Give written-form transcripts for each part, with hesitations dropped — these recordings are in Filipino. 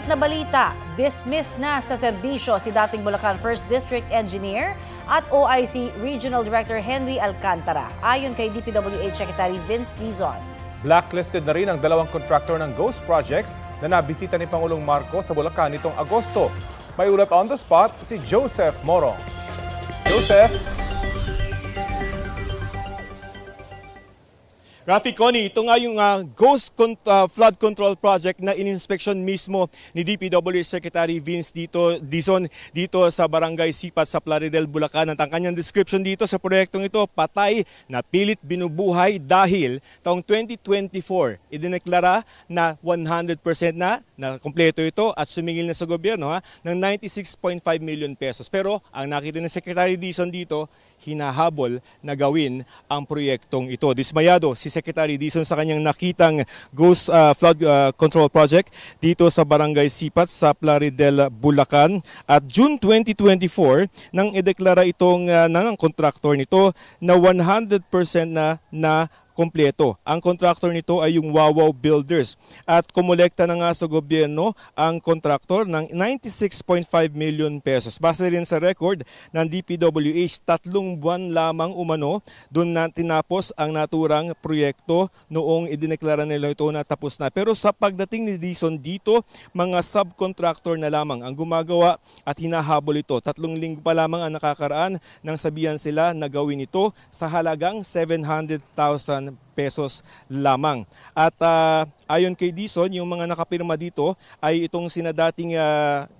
Mainit na balita, dismiss na sa serbisyo si dating Bulacan 1st District Engineer at OIC Regional Director Henry Alcantara, ayon kay DPWH Secretary Vince Dizon. Blacklisted na rin ang dalawang kontraktor ng Ghost Projects na nabisita ni Pangulong Marcos sa Bulacan nitong Agosto. May ulat on the spot si Joseph Morong. Joseph! Rafi, Connie, ito nga yung Ghost Flood Control Project na in-inspection mismo ni DPWH Secretary Vince Dizon dito sa Barangay Sipat sa Plaridel, Bulacan. At ang kanyang description dito sa proyektong ito, patay na pilit binubuhay dahil taong 2024, idineklara na 100% na kumpleto ito at sumingil na sa gobyerno ng 96.5 million pesos. Pero ang nakita ni Secretary Dizon dito, hinahabol na gawin ang proyektong ito. Dismayado si Secretary Dizon sa kanyang nakitang Ghost Flood Control Project dito sa Barangay Sipat sa Plaridel, Bulacan. At June 2024, nang ideklara itong ng kontraktor nito na 100% na kompleto. Ang kontraktor nito ay yung Wawaw Builders at kumolekta na nga sa gobyerno ang kontraktor ng 96.5 million pesos. Base rin sa record ng DPWH, 3 buwan lamang umano doon na tinapos ang naturang proyekto noong idineklara nila ito na tapos na. Pero sa pagdating ni Dizon dito, mga subcontractor na lamang ang gumagawa at hinahabol ito. 3 linggo pa lamang ang nakakaraan nang sabihan sila na gawin ito sa halagang 700,000 pesos lamang. At ayon kay Dizon, yung mga nakapirma dito ay itong sina dating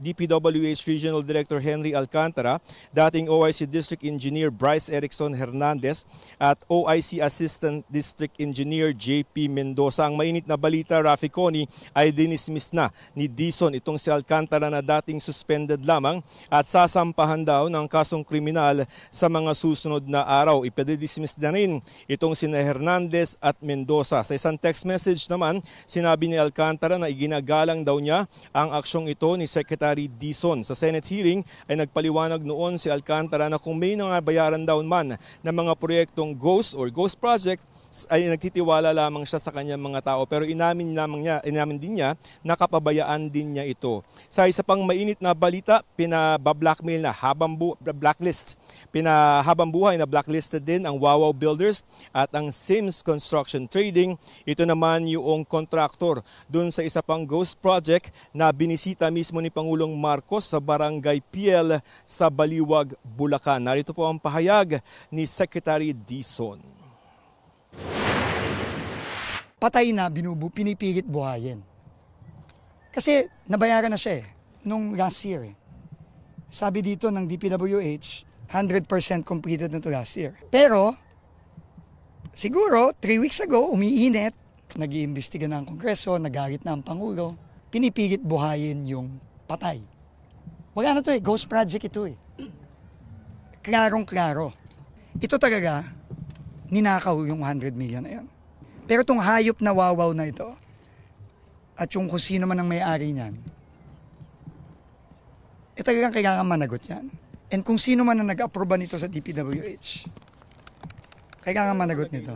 DPWH Regional Director Henry Alcantara, dating OIC District Engineer Bryce Erickson Hernandez at OIC Assistant District Engineer JP Mendoza. Ang mainit na balita, Rafi, Connie, ay dinismiss na ni Dizon itong si Alcantara na dating suspended lamang at sasampahan daw ng kasong kriminal sa mga susunod na araw. Ipedidismiss na rin itong sina Hernandez at Mendoza. Sa isang text message naman, sinabi ni Alcantara na iginagalang daw niya ang aksyong ito ni Secretary Dizon. Sa Senate hearing ay nagpaliwanag noon si Alcantara na kung may nangabayaran daw man ng mga proyektong Ghost or Ghost Project ay nagtitiwala lamang siya sa kanyang mga tao, pero inamin din niya na kapabayaan din niya ito. Sa isa pang mainit na balita, pinabablackmail na habang buhay na blacklisted din ang Wawaw Builders at ang Sims Construction Trading. Ito naman yung kontraktor dun sa isa pang Ghost Project na binisita mismo ni Pangulong Marcos sa Barangay PL sa Baliwag, Bulacan. Narito po ang pahayag ni Secretary Dizon. Patay na, pinipilit buhayin. Kasi nabayaran na siya nung last year. Sabi dito ng DPWH, 100% completed na to last year. Pero, siguro, 3 weeks ago, umiinit, nag-iimbestiga na ang Kongreso, nagalit na ang Pangulo, pinipilit buhayin yung patay. Wala na to Ghost Project ito Klarong-klaro. Ito talaga, ninakaw yung 100 million na yan. Pero itong hayop na Wawaw na ito, at yung kung sino man ang may-ari niyan, talagang kailangan managot yan. And kung sino man ang nag-aproba nito sa DPWH, kailangan managot nito.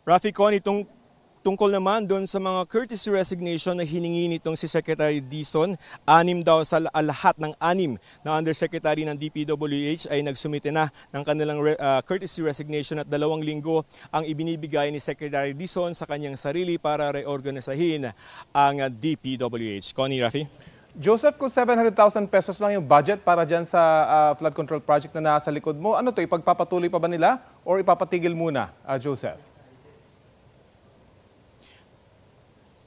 Rafi, Connie, tungkol naman doon sa mga courtesy resignation na hiningi nitong si Secretary Dizon, 6 daw sa lahat ng 6 na undersecretary ng DPWH ay nagsumite na ng kanilang courtesy resignation at 2 linggo ang ibinibigay ni Secretary Dizon sa kanyang sarili para reorganisahin ang DPWH. Connie, Rafi? Joseph, kung 700,000 pesos lang yung budget para dyan sa flood control project na nasa likod mo, ano to, ipagpapatuloy pa ba nila or ipapatigil muna, Joseph?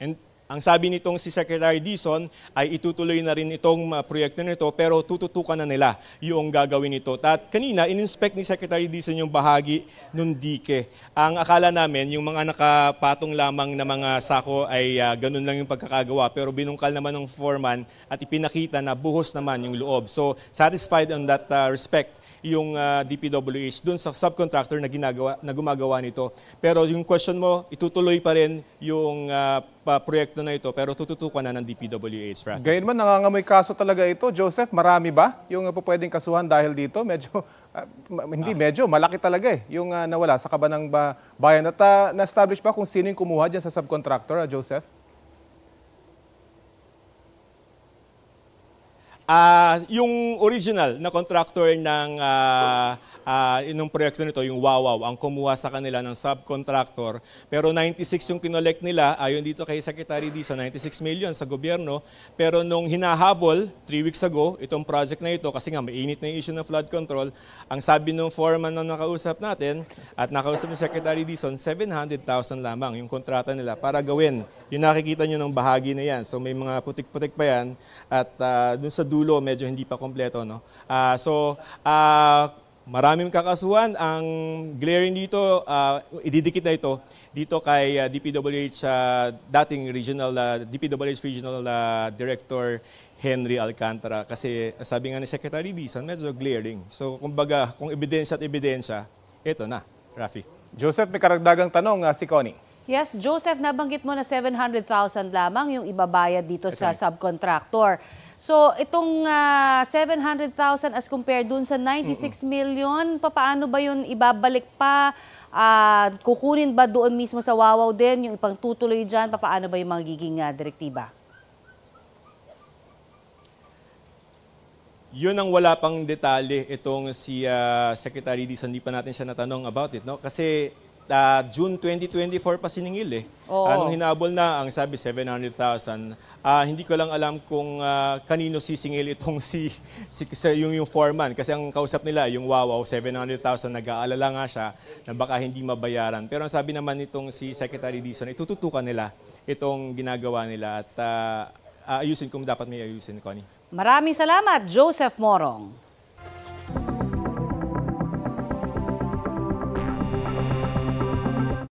And ang sabi nitong si Secretary Dizon ay itutuloy na rin itong proyekto nito pero tututukan na nila yung gagawin nito. At kanina, in-inspect ni Secretary Dizon yung bahagi ng dike. Ang akala namin, yung mga nakapatong lamang na mga sako ay ganun lang yung pagkakagawa. Pero binungkal naman ng foreman at ipinakita na buhos naman yung loob. So satisfied on that respect yung DPWH dun sa subcontractor na gumagawa nito. Pero yung question mo, itutuloy pa rin yung proyekto na ito pero tututukan na ng DPWH. Frank. Gayunman, nangangamoy kaso talaga ito. Joseph, marami ba yung pwedeng kasuhan dahil dito? Medyo, malaki talaga yung nawala sa Kabanang Bayan. At na-establish ba kung sino yung kumuha dyan sa subcontractor, Joseph? Yung original na contractor ng inong proyekto nito, yung Wawaw, ang kumuha sa kanila ng subcontractor. Pero 96 yung kinolect nila, ayon dito kay Secretary Dizon, 96 million sa gobyerno. Pero nung hinahabol, 3 weeks ago, itong project na ito, kasi nga mainit na yung issue ng flood control, ang sabi ng foreman na nakausap natin at nakausap ni Secretary Dizon, 700,000 lamang yung kontrata nila para gawin. Yung nakikita nyo ng bahagi na yan. So may mga putik-putik pa yan at dun sa dulo medyo hindi pa kompleto. No? Maraming kakasuhan. Ang glaring dito, ididikit na ito dito kay DPWH, dating DPWH Regional Director Henry Alcantara. Kasi sabi nga ni Secretary Dizon, medyo glaring. So kumbaga, kung ebidensya at ebidensya, ito na, Rafi. Joseph, may karagdagang tanong si Connie. Yes, Joseph, nabanggit mo na 700,000 lamang yung ibabayad dito sa subcontractor. So, itong 700,000 as compared dun sa 96 million, paano ba yun ibabalik pa? Kukunin ba doon mismo sa Wawaw din, yung ipangtutuloy dyan? Paano ba yung magiging direktiba? Yun ang wala pang detalye itong si Secretary Dizon. Hindi pa natin siya natanong about it. No? Kasi June 2024 pa siningil eh. Anong hinabol na, ang sabi 700,000. Hindi ko lang alam kung kanino sisingil itong yung foreman. Kasi ang kausap nila, yung Wawaw, 700,000, nag-aalala nga siya na baka hindi mabayaran. Pero ang sabi naman nitong si Secretary Dizon, itututukan nila itong ginagawa nila at ayusin kung dapat may ayusin, Connie. Maraming salamat, Joseph Morong.